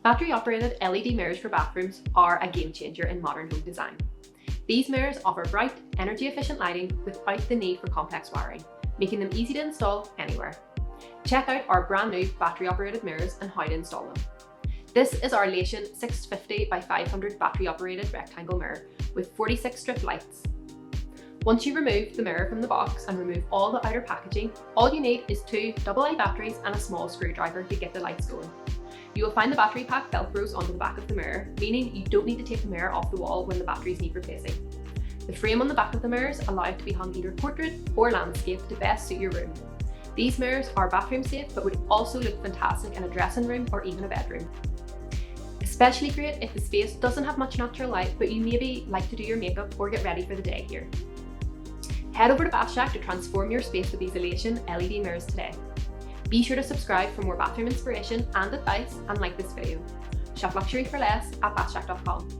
Battery-operated LED mirrors for bathrooms are a game changer in modern home design. These mirrors offer bright, energy-efficient lighting without the need for complex wiring, making them easy to install anywhere. Check out our brand new battery-operated mirrors and how to install them. This is our Lation 650 by 500 battery-operated rectangle mirror with 46 strip lights. Once you remove the mirror from the box and remove all the outer packaging, all you need is 2 AA batteries and a small screwdriver to get the lights going. You will find the battery pack velcros onto the back of the mirror, meaning you don't need to take the mirror off the wall when the batteries need replacing. The frame on the back of the mirrors allow it to be hung either portrait or landscape to best suit your room. These mirrors are bathroom safe but would also look fantastic in a dressing room or even a bedroom. Especially great if the space doesn't have much natural light but you maybe like to do your makeup or get ready for the day here. Head over to Bathshack to transform your space with these Lation LED mirrors today. Be sure to subscribe for more bathroom inspiration and advice and like this video. Shop luxury for less at bathshack.com.